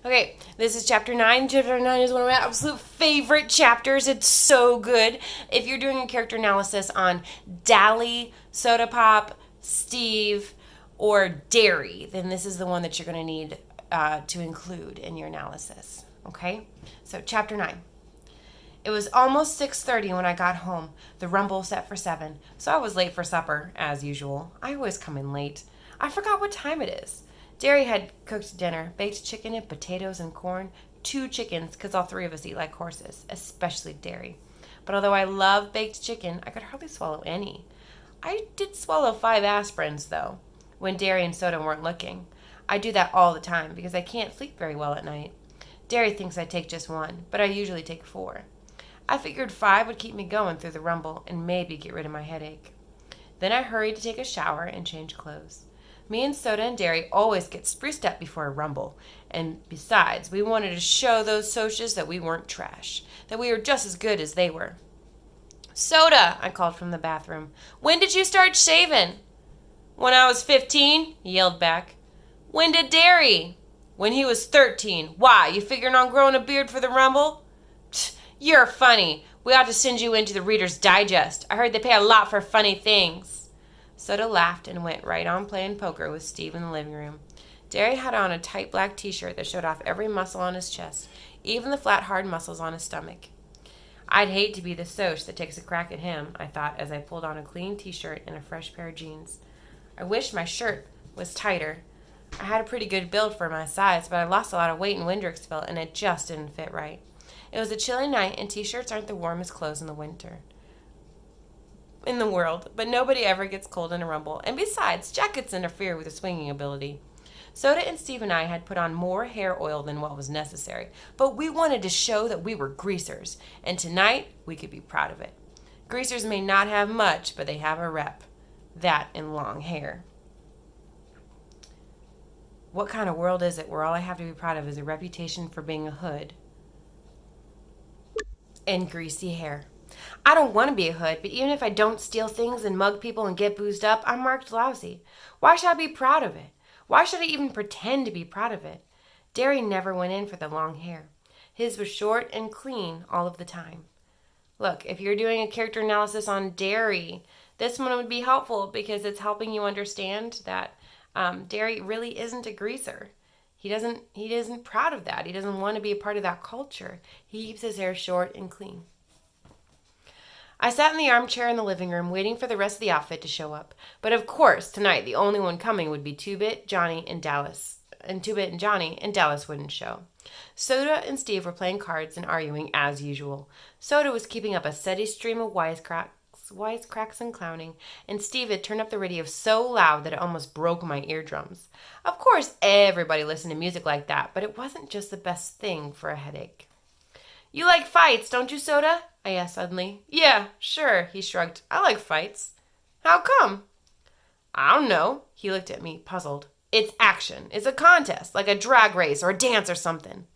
Okay, this is chapter 9. Chapter 9 is one of my absolute favorite chapters. It's so good. If you're doing a character analysis on Dally, Soda Pop, Steve, or Derry, then this is the one that you're going to need to include in your analysis. Okay? So, chapter 9. It was almost 6:30 when I got home. The rumble set for 7, so I was late for supper, as usual. I always come in late. I forgot what time it is. Derry had cooked dinner, baked chicken and potatoes and corn, 2 chickens, because all 3 of us eat like horses, especially Derry. But although I love baked chicken, I could hardly swallow any. I did swallow 5 aspirins, though, when Derry and Soda weren't looking. I do that all the time because I can't sleep very well at night. Derry thinks I take just 1, but I usually take 4. I figured 5 would keep me going through the rumble and maybe get rid of my headache. Then I hurried to take a shower and change clothes. Me and Soda and Derry always get spruced up before a rumble, and besides, we wanted to show those socias that we weren't trash, that we were just as good as they were. "Soda," I called from the bathroom, "when did you start shaving?" "When I was 15, he yelled back. "When did Derry?" "When he was 13. Why, you figuring on growing a beard for the rumble?" "You're funny. We ought to send you into the Reader's Digest. I heard they pay a lot for funny things." Soda laughed and went right on playing poker with Steve in the living room. Derry had on a tight black t-shirt that showed off every muscle on his chest, even the flat, hard muscles on his stomach. I'd hate to be the soch that takes a crack at him, I thought as I pulled on a clean t-shirt and a fresh pair of jeans. I wished my shirt was tighter. I had a pretty good build for my size, but I lost a lot of weight in Windricksville, and it just didn't fit right. It was a chilly night, and t-shirts aren't the warmest clothes in the winter in the world, but nobody ever gets cold in a rumble, and besides, jackets interfere with the swinging ability. Soda and Steve and I had put on more hair oil than what was necessary, but we wanted to show that we were greasers, and tonight we could be proud of it. Greasers may not have much, but they have a rep. That and long hair. What kind of world is it where all I have to be proud of is a reputation for being a hood and greasy hair? I don't want to be a hood, but even if I don't steal things and mug people and get boozed up, I'm marked lousy. Why should I be proud of it? Why should I even pretend to be proud of it? Derry never went in for the long hair. His was short and clean all of the time. Look, if you're doing a character analysis on Derry, this one would be helpful because it's helping you understand that Derry really isn't a greaser. He isn't proud of that. He doesn't want to be a part of that culture. He keeps his hair short and clean. I sat in the armchair in the living room waiting for the rest of the outfit to show up. But of course, tonight the only one coming would be Two-Bit, Johnny, and Dallas. And Two-Bit and Johnny and Dallas wouldn't show. Soda and Steve were playing cards and arguing as usual. Soda was keeping up a steady stream of wisecracks and clowning, and Steve had turned up the radio so loud that it almost broke my eardrums. Of course, everybody listened to music like that, but it wasn't just the best thing for a headache. "You like fights, don't you, Soda?" I asked suddenly. "Yeah, sure," he shrugged. "I like fights." "How come?" "I don't know." He looked at me, puzzled. "It's action. It's a contest, like a drag race or a dance or something."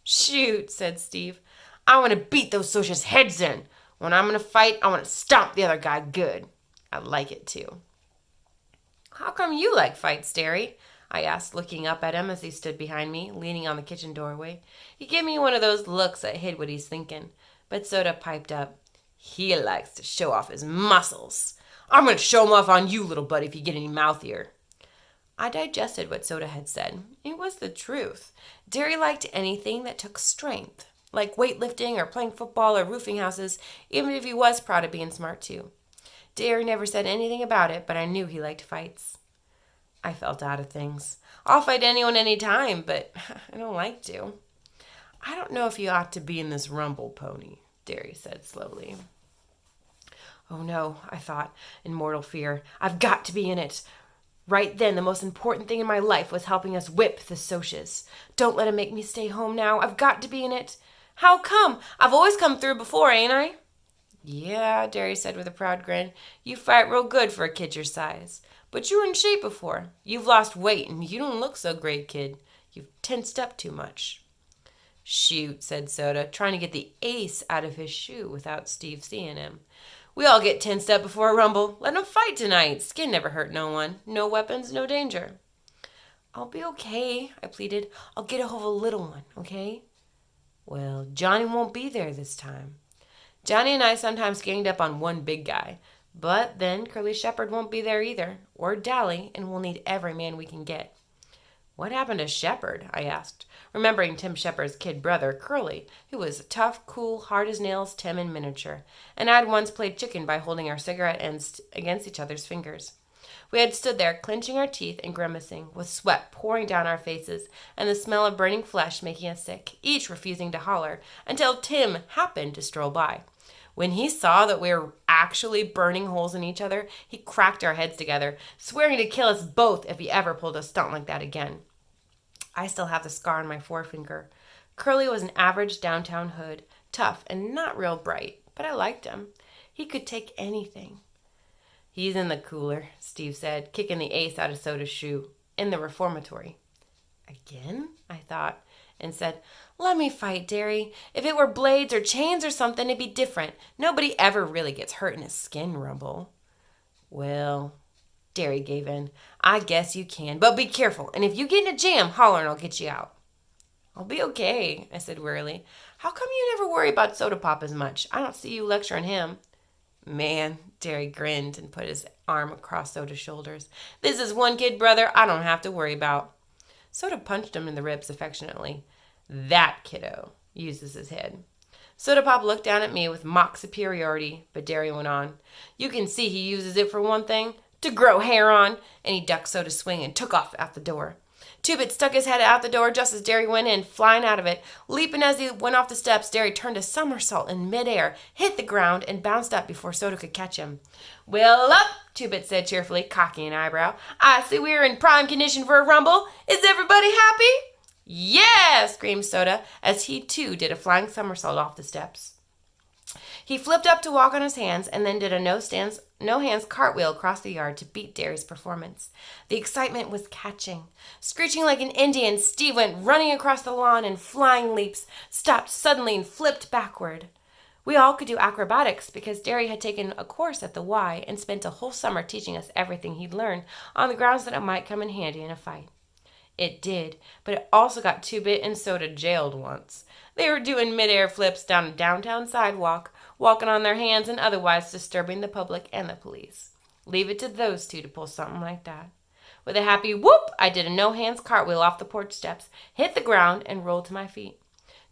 "Shoot," said Steve. "I want to beat those socias' heads in. When I'm going to fight, I want to stomp the other guy good." I like it, too. "How come you like fights, Derry?" I asked, looking up at him as he stood behind me, leaning on the kitchen doorway. He gave me one of those looks that hid what he's thinking. But Soda piped up. "He likes to show off his muscles. I'm going to show 'em off on you, little buddy, if you get any mouthier." I digested what Soda had said. It was the truth. Derry liked anything that took strength, like weightlifting or playing football or roofing houses, even if he was proud of being smart too. Derry never said anything about it, but I knew he liked fights. I felt out of things. I'll fight anyone anytime, but I don't like to. "I don't know if you ought to be in this rumble, Pony," Derry said slowly. Oh no, I thought, in mortal fear. I've got to be in it. Right then, the most important thing in my life was helping us whip the socias. Don't let him make me stay home now. I've got to be in it. "How come? I've always come through before, ain't I?" "Yeah," Derry said with a proud grin. "You fight real good for a kid your size. But you were in shape before. You've lost weight, and you don't look so great, kid. You've tensed up too much." "Shoot," said Soda, trying to get the ace out of his shoe without Steve seeing him. "We all get tensed up before a rumble. Let 'em fight tonight. Skin never hurt no one. No weapons, no danger." I'll be okay, I pleaded. I'll get a hold of a little one, okay? Well, Johnny won't be there this time. Johnny and I sometimes ganged up on one big guy, but then Curly Shepherd won't be there either, or Dally, and we'll need every man we can get. What happened to Shepherd? I asked, remembering Tim Shepherd's kid brother, Curly, who was tough, cool, hard as nails Tim in miniature, and I'd once played chicken by holding our cigarette ends against each other's fingers. We had stood there, clenching our teeth and grimacing, with sweat pouring down our faces and the smell of burning flesh making us sick, each refusing to holler, until Tim happened to stroll by. When he saw that we were actually burning holes in each other, he cracked our heads together, swearing to kill us both if he ever pulled a stunt like that again. I still have the scar on my forefinger. Curly was an average downtown hood, tough and not real bright, but I liked him. He could take anything. He's in the cooler, Steve said, kicking the ace out of Soda's shoe. In the reformatory. Again? I thought, and said, let me fight, Derry. If it were blades or chains or something, it'd be different. Nobody ever really gets hurt in a skin rumble. Well, Derry gave in. I guess you can, but be careful. And if you get in a jam, holler and I'll get you out. I'll be okay, I said wearily. How come you never worry about Soda Pop as much? I don't see you lecturing him. Man, Derry grinned and put his arm across Soda's shoulders. This is one kid, brother, I don't have to worry about. Soda punched him in the ribs affectionately. That kiddo uses his head. Soda Pop looked down at me with mock superiority, but Derry went on. You can see he uses it for one thing, to grow hair on, and he ducked Soda's swing and took off out the door. Two-Bit stuck his head out the door just as Derry went in, flying out of it. Leaping as he went off the steps, Derry turned a somersault in midair, hit the ground, and bounced up before Soda could catch him. Well, up, Two-Bit said cheerfully, cocking an eyebrow. I see we're in prime condition for a rumble. Is everybody happy? Yeah, screamed Soda, as he too did a flying somersault off the steps. He flipped up to walk on his hands and then did a no-hands cartwheel across the yard to beat Derry's performance. The excitement was catching. Screeching like an Indian, Steve went running across the lawn in flying leaps, stopped suddenly and flipped backward. We all could do acrobatics because Derry had taken a course at the Y and spent a whole summer teaching us everything he'd learned on the grounds that it might come in handy in a fight. It did, but it also got Two-Bit and Soda jailed once. They were doing mid-air flips down a downtown sidewalk, walking on their hands and otherwise disturbing the public and the police. Leave it to those two to pull something like that. With a happy whoop, I did a no-hands cartwheel off the porch steps, hit the ground, and rolled to my feet.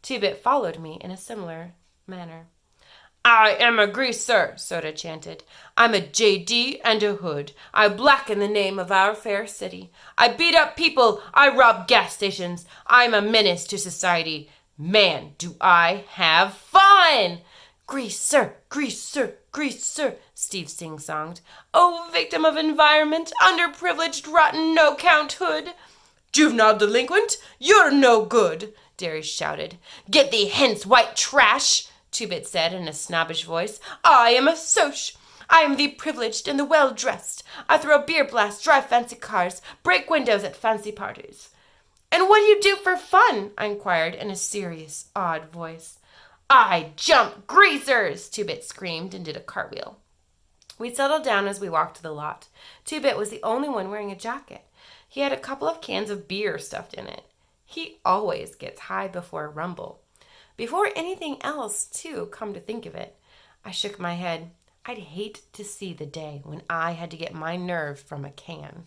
Two-Bit followed me in a similar manner. I am a greaser, Soda chanted. I'm a J.D. and a hood. I blacken the name of our fair city. I beat up people. I rob gas stations. I'm a menace to society. Man, do I have fun! Greaser, greaser, greaser, Steve sing-songed. Oh, victim of environment, underprivileged, rotten, no-count hood. Juvenile delinquent, you're no good, Derry shouted. Get thee hence, white trash, Two-Bit said in a snobbish voice. I am a soch. I am the privileged and the well-dressed. I throw beer blasts, drive fancy cars, break windows at fancy parties. And what do you do for fun? I inquired in a serious, odd voice. I jump greasers, Two-Bit screamed and did a cartwheel. We settled down as we walked to the lot. Two-Bit was the only one wearing a jacket. He had a couple of cans of beer stuffed in it. He always gets high before a rumble. Before anything else, too, come to think of it. I shook my head. I'd hate to see the day when I had to get my nerve from a can.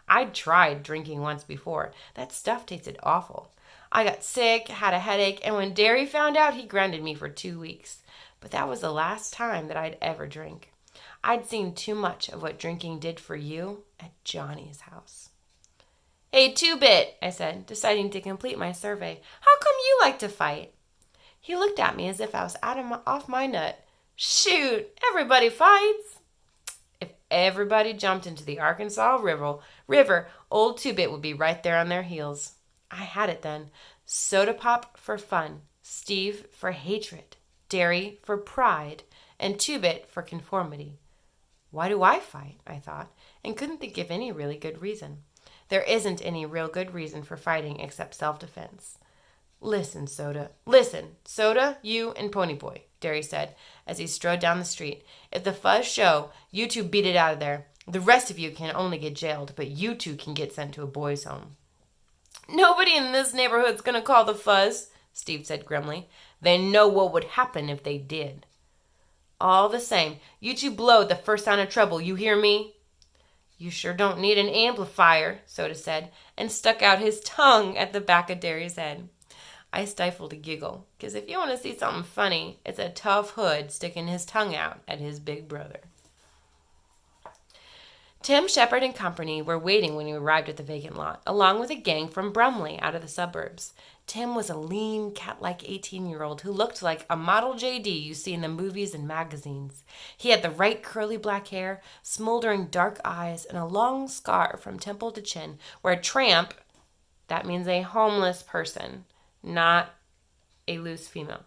I'd tried drinking once before. That stuff tasted awful. I got sick, had a headache, and when Derry found out, he grounded me for 2 weeks. But that was the last time that I'd ever drink. I'd seen too much of what drinking did for you at Johnny's house. Hey, Two-Bit, I said, deciding to complete my survey. How come you like to fight? He looked at me as if I was off my nut. Shoot, everybody fights. If everybody jumped into the Arkansas River, old Two-Bit would be right there on their heels. I had it then. Soda Pop for fun, Steve for hatred, Derry for pride, and Two-Bit for conformity. Why do I fight? I thought, and couldn't think of any really good reason. There isn't any real good reason for fighting except self-defense. Listen, Soda, you and Ponyboy, Derry said as he strode down the street. If the fuzz show, you two beat it out of there. The rest of you can only get jailed, but you two can get sent to a boys' home. Nobody in this neighborhood's gonna call the fuzz, Steve said grimly. They know what would happen if they did. All the same, you two blow the first sign of trouble, you hear me? You sure don't need an amplifier, Soda said, and stuck out his tongue at the back of Derry's head. I stifled a giggle, because if you want to see something funny, it's a tough hood sticking his tongue out at his big brother. Tim, Shepard, and company were waiting when we arrived at the vacant lot, along with a gang from Brumley out of the suburbs. Tim was a lean, cat-like 18-year-old who looked like a model JD you see in the movies and magazines. He had the right curly black hair, smoldering dark eyes, and a long scar from temple to chin, where a tramp, that means a homeless person, not a loose female,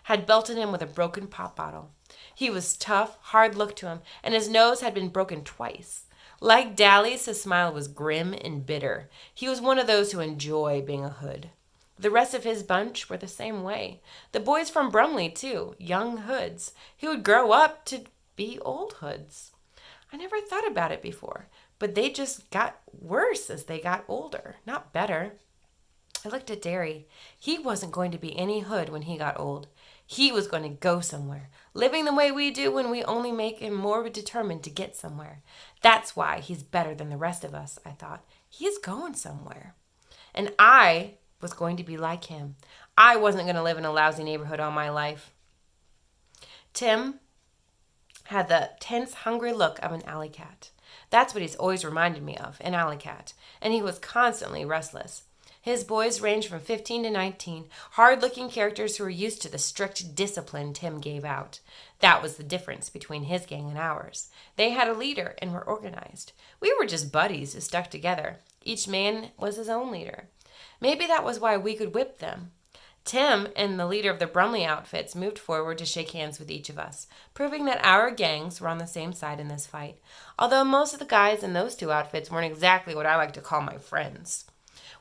had belted him with a broken pop bottle. He was tough, hard look to him, and his nose had been broken twice. Like Dallas, his smile was grim and bitter. He was one of those who enjoy being a hood. The rest of his bunch were the same way. The boys from Brumley, too, young hoods, who would grow up to be old hoods. I never thought about it before, but they just got worse as they got older, not better. I looked at Derry. He wasn't going to be any hood when he got old. He was going to go somewhere, living the way we do when we only make him more determined to get somewhere. That's why he's better than the rest of us, I thought. He's going somewhere. And I was going to be like him. I wasn't going to live in a lousy neighborhood all my life. Tim had the tense, hungry look of an alley cat. That's what he's always reminded me of, an alley cat. And he was constantly restless. His boys ranged from 15 to 19, hard-looking characters who were used to the strict discipline Tim gave out. That was the difference between his gang and ours. They had a leader and were organized. We were just buddies who stuck together. Each man was his own leader. Maybe that was why we could whip them. Tim and the leader of the Brumley outfits moved forward to shake hands with each of us, proving that our gangs were on the same side in this fight, although most of the guys in those two outfits weren't exactly what I like to call my friends.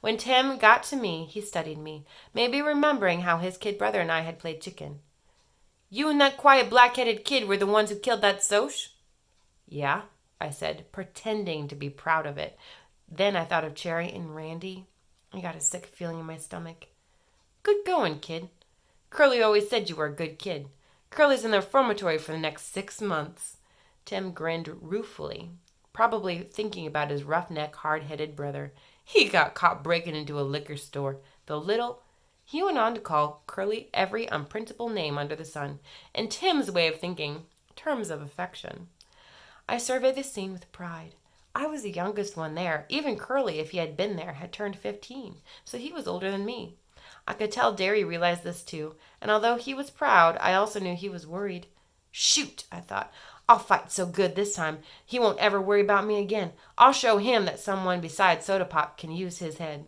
When Tim got to me, he studied me, maybe remembering how his kid brother and I had played chicken. You and that quiet black-headed kid were the ones who killed that Soch? Yeah, I said, pretending to be proud of it. Then I thought of Cherry and Randy. I got a sick feeling in my stomach. Good going, kid. Curly always said you were a good kid. Curly's in the reformatory for the next 6 months. Tim grinned ruefully, probably thinking about his roughneck, hard-headed brother. He got caught breaking into a liquor store. He went on to call Curly every unprintable name under the sun, in Tim's way of thinking, terms of affection. I surveyed the scene with pride. I was the youngest one there. Even Curly, if he had been there, had turned 15, so he was older than me. I could tell Derry realized this too, and although he was proud, I also knew he was worried. Shoot, I thought. I'll fight so good this time, he won't ever worry about me again. I'll show him that someone besides Soda Pop can use his head.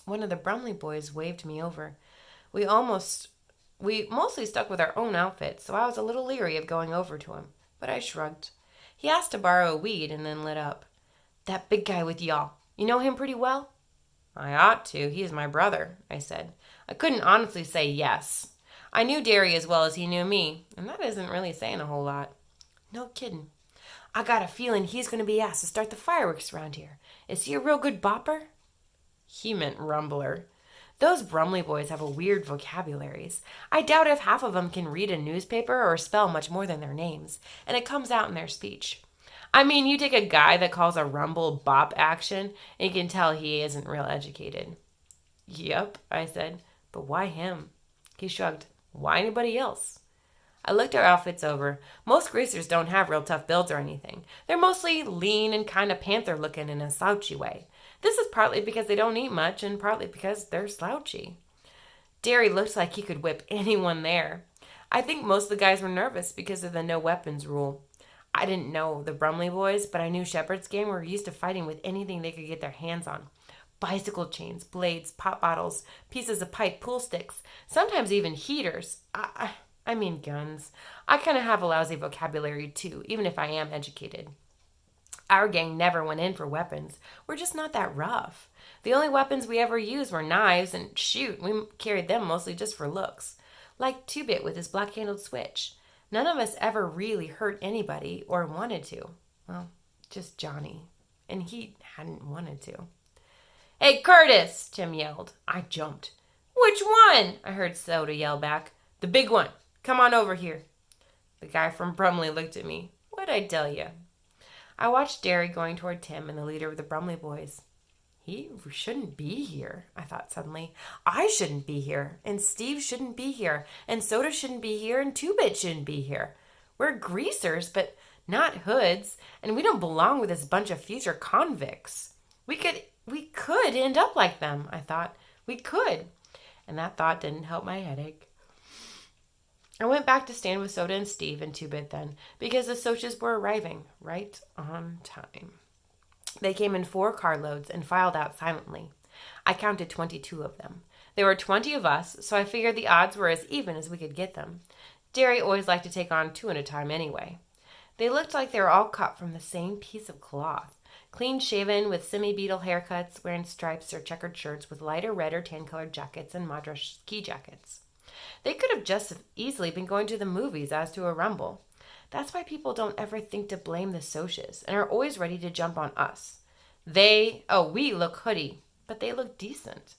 One of the Brumley boys waved me over. We mostly stuck with our own outfits, so I was a little leery of going over to him, but I shrugged. He asked to borrow a weed and then lit up. That big guy with y'all, you know him pretty well? I ought to. He is my brother, I said. I couldn't honestly say yes. I knew Derry as well as he knew me, and that isn't really saying a whole lot. No kidding. I got a feeling he's going to be asked to start the fireworks around here. Is he a real good bopper? He meant rumbler. Those Brumley boys have a weird vocabularies. I doubt if half of them can read a newspaper or spell much more than their names, and it comes out in their speech. I mean, you take a guy that calls a rumble bop action, and you can tell he isn't real educated. Yep, I said, but why him? He shrugged. Why anybody else? I looked our outfits over. Most greasers don't have real tough builds or anything. They're mostly lean and kind of panther-looking in a slouchy way. This is partly because they don't eat much and partly because they're slouchy. Derry looked like he could whip anyone there. I think most of the guys were nervous because of the no weapons rule. I didn't know the Brumley boys, but I knew Shepard's gang were used to fighting with anything they could get their hands on. Bicycle chains, blades, pop bottles, pieces of pipe, pool sticks, sometimes even heaters. I mean guns. I kind of have a lousy vocabulary too, even if I am educated. Our gang never went in for weapons. We're just not that rough. The only weapons we ever used were knives, and shoot, we carried them mostly just for looks. Like Two-Bit with his black-handled switch. None of us ever really hurt anybody or wanted to. Well, just Johnny. And he hadn't wanted to. "Hey, Curtis!" Tim yelled. I jumped. "Which one?" I heard Soda yell back. "The big one. Come on over here." The guy from Brumley looked at me. "What'd I tell you?" I watched Derry going toward Tim and the leader of the Brumley boys. He shouldn't be here, I thought suddenly. I shouldn't be here, and Steve shouldn't be here, and Soda shouldn't be here, and Two-Bit shouldn't be here. We're greasers, but not hoods, and we don't belong with this bunch of future convicts. We could end up like them, I thought. We could. And that thought didn't help my headache. I went back to stand with Soda and Steve and Two-Bit then, because the Soches were arriving right on time. They came in 4 carloads and filed out silently. I counted 22 of them. There were 20 of us, so I figured the odds were as even as we could get them. Derry always liked to take on 2 at a time anyway. They looked like they were all cut from the same piece of cloth. Clean-shaven, with semi-beetle haircuts, wearing stripes or checkered shirts with lighter red or tan-colored jackets and madras ski jackets. They could have just as easily been going to the movies as to a rumble. That's why people don't ever think to blame the Soches and are always ready to jump on us. We look hoody, but they look decent.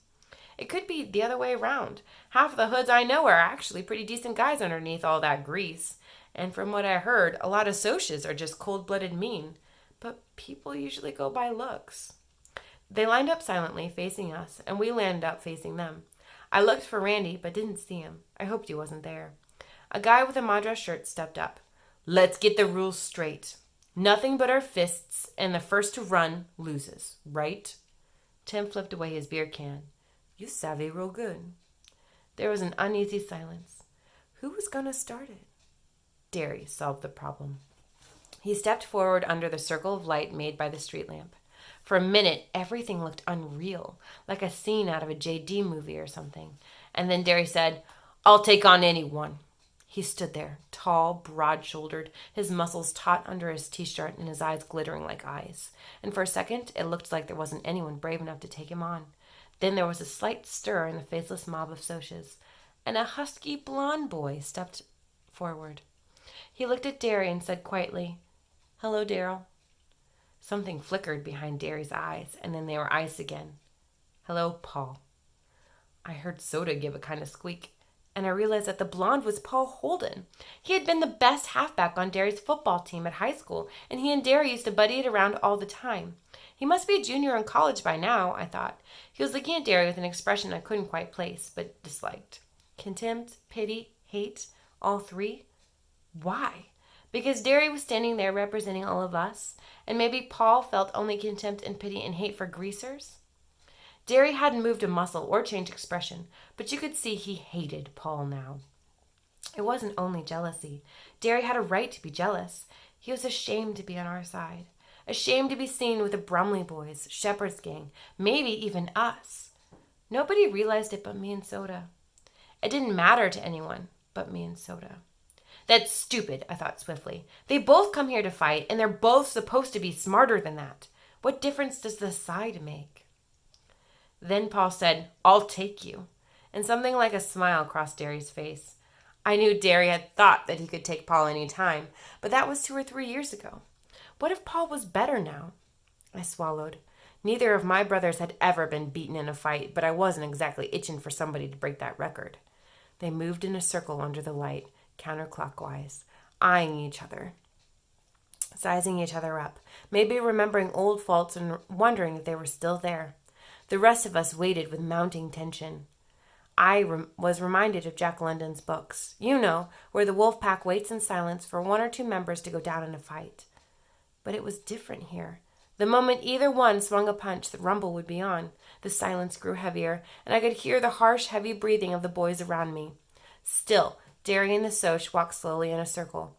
It could be the other way around. Half of the hoods I know are actually pretty decent guys underneath all that grease. And from what I heard, a lot of Soches are just cold-blooded mean. But people usually go by looks. They lined up silently, facing us, and we lined up facing them. I looked for Randy, but didn't see him. I hoped he wasn't there. A guy with a madras shirt stepped up. "Let's get the rules straight. Nothing but our fists, and the first to run loses, right?" Tim flipped away his beer can. "You savvy real good." There was an uneasy silence. Who was going to start it? Derry solved the problem. He stepped forward under the circle of light made by the street lamp. For a minute, everything looked unreal, like a scene out of a J.D. movie or something. And then Derry said, "I'll take on anyone." He stood there, tall, broad-shouldered, his muscles taut under his T-shirt and his eyes glittering like eyes. And for a second, it looked like there wasn't anyone brave enough to take him on. Then there was a slight stir in the faceless mob of Soches, and a husky blonde boy stepped forward. He looked at Derry and said quietly, "Hello, Daryl." Something flickered behind Derry's eyes, and then they were eyes again. "Hello, Paul." I heard Soda give a kind of squeak, and I realized that the blonde was Paul Holden. He had been the best halfback on Derry's football team at high school, and he and Derry used to buddy it around all the time. He must be a junior in college by now, I thought. He was looking at Derry with an expression I couldn't quite place, but disliked. Contempt, pity, hate, all 3? Why? Because Derry was standing there representing all of us, and maybe Paul felt only contempt and pity and hate for greasers? Derry hadn't moved a muscle or changed expression, but you could see he hated Paul now. It wasn't only jealousy. Derry had a right to be jealous. He was ashamed to be on our side, ashamed to be seen with the Brumley boys, Shepherd's gang, maybe even us. Nobody realized it but me and Soda. It didn't matter to anyone but me and Soda. That's stupid, I thought swiftly. They both come here to fight, and they're both supposed to be smarter than that. What difference does the side make? Then Paul said, "I'll take you," and something like a smile crossed Derry's face. I knew Derry had thought that he could take Paul any time, but that was 2 or 3 years ago. What if Paul was better now? I swallowed. Neither of my brothers had ever been beaten in a fight, but I wasn't exactly itching for somebody to break that record. They moved in a circle under the light, counterclockwise, eyeing each other, sizing each other up, maybe remembering old faults and wondering if they were still there. The rest of us waited with mounting tension. I was reminded of Jack London's books, where the wolf pack waits in silence for 1 or 2 members to go down in a fight. But it was different here. The moment either one swung a punch, the rumble would be on. The silence grew heavier, and I could hear the harsh, heavy breathing of the boys around me. Still, Derry and the Soch walked slowly in a circle.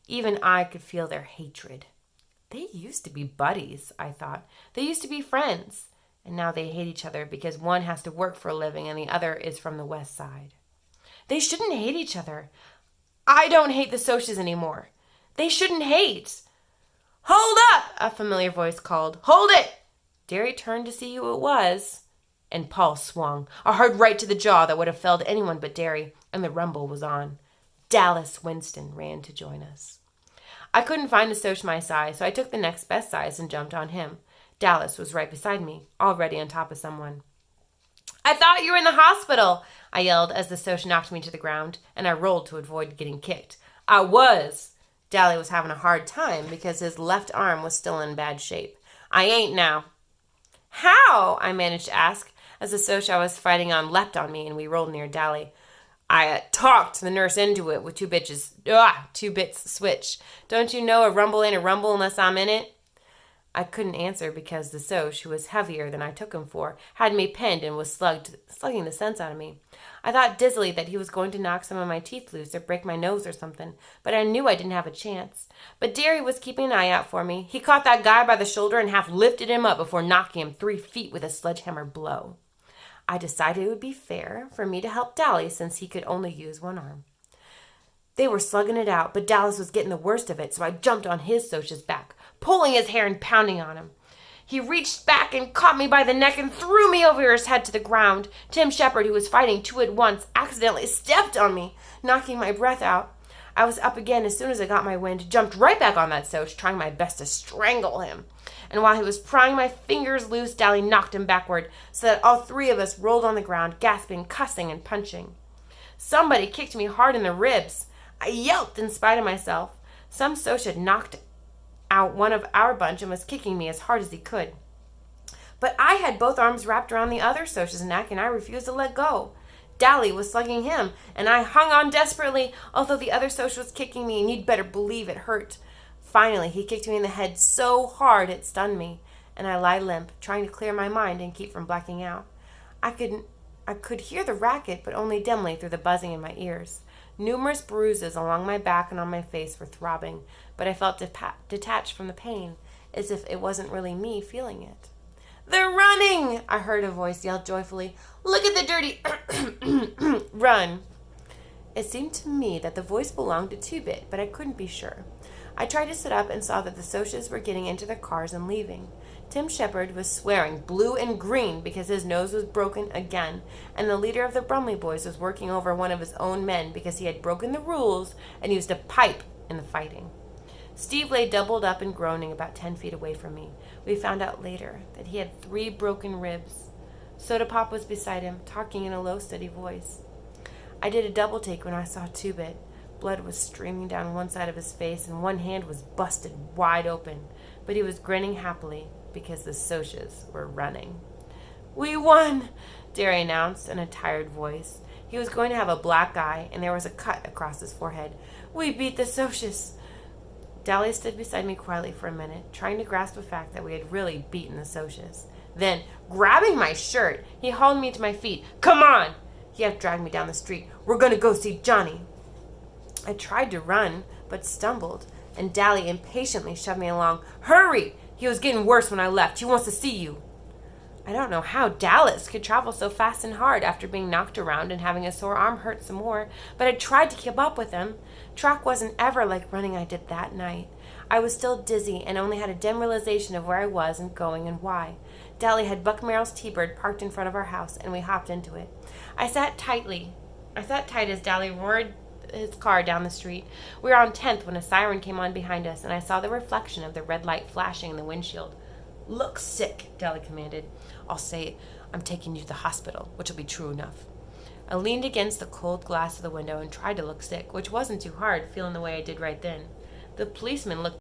Even I could feel their hatred. They used to be buddies, I thought. They used to be friends. And now they hate each other because one has to work for a living and the other is from the West Side. They shouldn't hate each other. I don't hate the Soches anymore. They shouldn't hate. "Hold up!" a familiar voice called. "Hold it!" Derry turned to see who it was, and Paul swung, a hard right to the jaw that would have felled anyone but Derry, and the rumble was on. Dallas Winston ran to join us. I couldn't find a Soch my size, so I took the next best size and jumped on him. Dallas was right beside me, already on top of someone. "I thought you were in the hospital," I yelled as the Soch knocked me to the ground, and I rolled to avoid getting kicked. "I was." Dally was having a hard time because his left arm was still in bad shape. "I ain't now." "How?" I managed to ask, as the Soch I was fighting on leapt on me and we rolled near Dally. "I talked the nurse into it with two bits switch. Don't you know a rumble ain't a rumble unless I'm in it?" I couldn't answer because the Soch, who was heavier than I took him for, had me pinned and was slugging the sense out of me. I thought dizzily that he was going to knock some of my teeth loose or break my nose or something, but I knew I didn't have a chance. But Derry was keeping an eye out for me. He caught that guy by the shoulder and half lifted him up before knocking him 3 feet with a sledgehammer blow. I decided it would be fair for me to help Dally since he could only use one arm. They were slugging it out, but Dallas was getting the worst of it, so I jumped on his Soch's back, pulling his hair and pounding on him. He reached back and caught me by the neck and threw me over his head to the ground. Tim Shepard, who was fighting two at once, accidentally stepped on me, knocking my breath out. I was up again as soon as I got my wind, jumped right back on that Soch, trying my best to strangle him. And while he was prying my fingers loose, Dally knocked him backward, so that all 3 of us rolled on the ground, gasping, cussing, and punching. Somebody kicked me hard in the ribs. I yelped in spite of myself. Some Soch had knocked out one of our bunch and was kicking me as hard as he could. But I had both arms wrapped around the other Soch's neck, and I refused to let go. Dally was slugging him, and I hung on desperately, although the other Soch was kicking me, and you'd better believe it hurt. Finally, he kicked me in the head so hard it stunned me, and I lay limp, trying to clear my mind and keep from blacking out. I could hear the racket, but only dimly through the buzzing in my ears. Numerous bruises along my back and on my face were throbbing, but I felt detached from the pain, as if it wasn't really me feeling it. "They're running!" I heard a voice yell joyfully. "Look at the dirty run!" It seemed to me that the voice belonged to Two-Bit, but I couldn't be sure. I tried to sit up and saw that the Soches were getting into their cars and leaving. Tim Shepard was swearing blue and green because his nose was broken again, and the leader of the Brumley boys was working over one of his own men because he had broken the rules and used a pipe in the fighting. Steve lay doubled up and groaning about 10 feet away from me. We found out later that he had 3 broken ribs. Soda Pop was beside him, talking in a low, steady voice. I did a double take when I saw Two-Bit. Blood was streaming down one side of his face, and one hand was busted wide open, but he was grinning happily because the Soches were running. "We won," Derry announced in a tired voice. He was going to have a black eye, and there was a cut across his forehead. "We beat the Soches." Dally stood beside me quietly for a minute, trying to grasp the fact that we had really beaten the Soches. Then, grabbing my shirt, he hauled me to my feet. "Come on!" He had dragged me down the street. "We're going to go see Johnny." I tried to run, but stumbled, and Dally impatiently shoved me along. "Hurry! He was getting worse when I left. He wants to see you." I don't know how Dallas could travel so fast and hard after being knocked around and having a sore arm hurt some more, but I tried to keep up with him. Track wasn't ever like running I did that night. I was still dizzy and only had a dim realization of where I was and going and why. Dally had Buck Merrill's T-Bird parked in front of our house, and we hopped into it. I sat tight as Dally roared his car down the street. We were on 10th when a siren came on behind us, and I saw the reflection of the red light flashing in the windshield. "Look sick," Dally commanded. "I'll say I'm taking you to the hospital, which will be true enough." I leaned against the cold glass of the window and tried to look sick, which wasn't too hard, feeling the way I did right then. The policeman looked